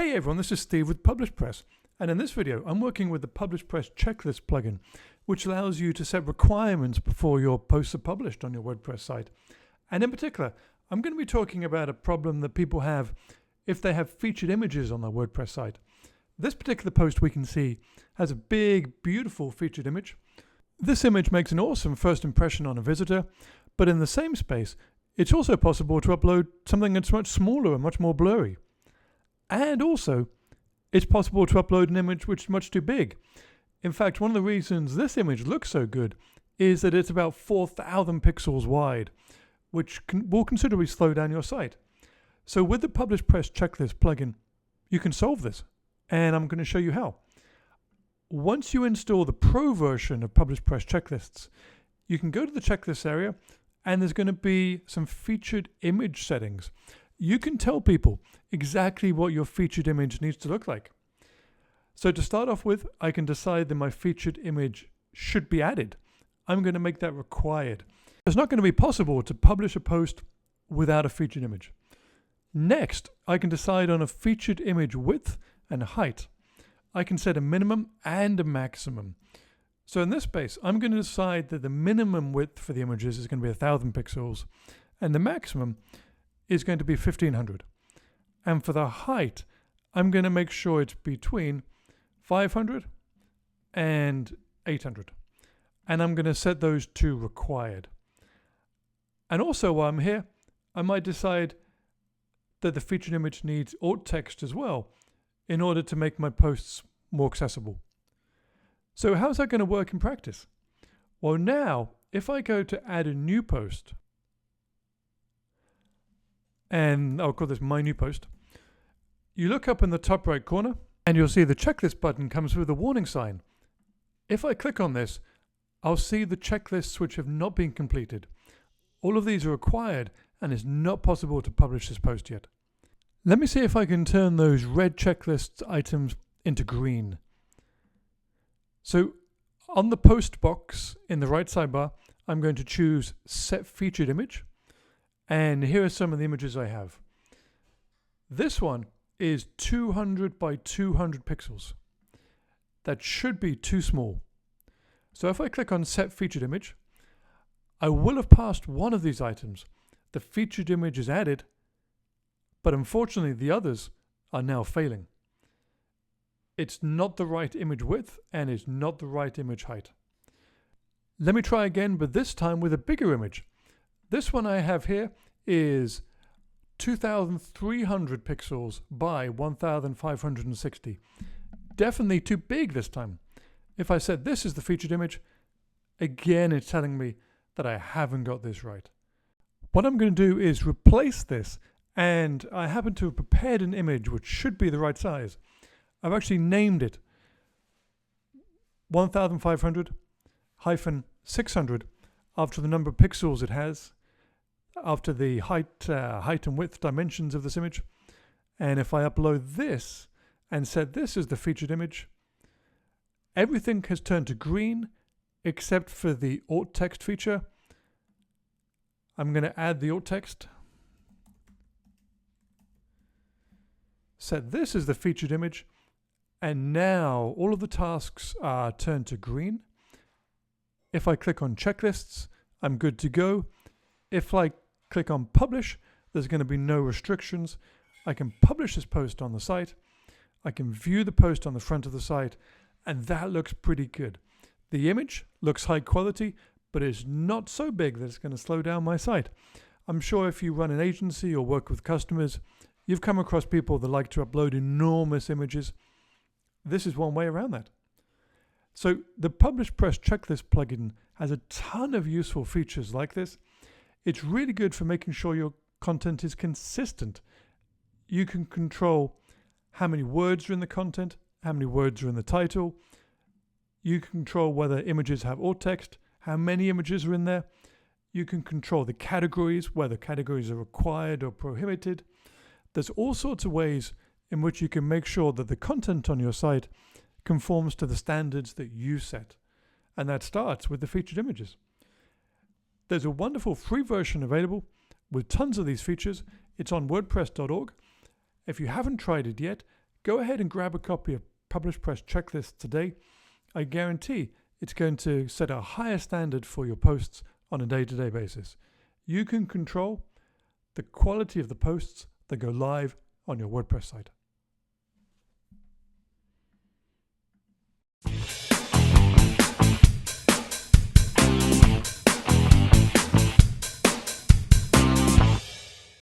Hey everyone, this is Steve with PublishPress, and in this video I'm working with the PublishPress Checklist plugin, which allows you to set requirements before your posts are published on your WordPress site. And in particular, I'm going to be talking about a problem that people have if they have featured images on their WordPress site. This particular post we can see has a big, beautiful featured image. This image makes an awesome first impression on a visitor, but in the same space, it's also possible to upload something that's much smaller and much more blurry. And also, it's possible to upload an image which is much too big. In fact, one of the reasons this image looks so good is that it's about 4,000 pixels wide, which will considerably slow down your site. So with the PublishPress Checklist plugin, you can solve this, and I'm going to show you how. Once you install the Pro version of PublishPress Checklists, you can go to the checklist area, and there's going to be some featured image settings. You can tell people exactly what your featured image needs to look like. So to start off with, I can decide that my featured image should be added. I'm going to make that required. It's not going to be possible to publish a post without a featured image. Next, I can decide on a featured image width and height. I can set a minimum and a maximum. So in this case, I'm going to decide that the minimum width for the images is going to be 1,000 pixels, and the maximum is going to be 1,500. And for the height, I'm going to make sure it's between 500 and 800. And I'm going to set those to required. And also while I'm here, I might decide that the featured image needs alt text as well in order to make my posts more accessible. So how's that going to work in practice? Well, now, if I go to add a new post, and I'll call this my new post, you look up in the top right corner and you'll see the checklist button comes with a warning sign. If I click on this, I'll see the checklists which have not been completed. All of these are required and it's not possible to publish this post yet. Let me see if I can turn those red checklist items into green. So on the post box in the right sidebar, I'm going to choose Set Featured Image. And here are some of the images I have. This one is 200 by 200 pixels. That should be too small. So if I click on Set Featured Image, I will have passed one of these items. The featured image is added, but unfortunately the others are now failing. It's not the right image width and it's not the right image height. Let me try again, but this time with a bigger image. This one I have here is 2,300 pixels by 1,560. Definitely too big this time. If I said this is the featured image, again it's telling me that I haven't got this right. What I'm going to do is replace this, and I happen to have prepared an image which should be the right size. I've actually named it 1,500-600 after the number of pixels it has, after the height and width dimensions of this image. And if I upload this and set this as the featured image, everything has turned to green except for the alt text feature. I'm going to add the alt text. Set this as the featured image. And now all of the tasks are turned to green. If I click on checklists, I'm good to go. If I click on publish, there's going to be no restrictions. I can publish this post on the site. I can view the post on the front of the site, and that looks pretty good. The image looks high quality, but it's not so big that it's going to slow down my site. I'm sure if you run an agency or work with customers, you've come across people that like to upload enormous images. This is one way around that. So the PublishPress Checklist plugin has a ton of useful features like this. It's really good for making sure your content is consistent. You can control how many words are in the content, how many words are in the title. You can control whether images have alt text, how many images are in there. You can control the categories, whether categories are required or prohibited. There's all sorts of ways in which you can make sure that the content on your site conforms to the standards that you set. And that starts with the featured images. There's a wonderful free version available with tons of these features. It's on WordPress.org. If you haven't tried it yet, go ahead and grab a copy of PublishPress Checklists today. I guarantee it's going to set a higher standard for your posts on a day-to-day basis. You can control the quality of the posts that go live on your WordPress site.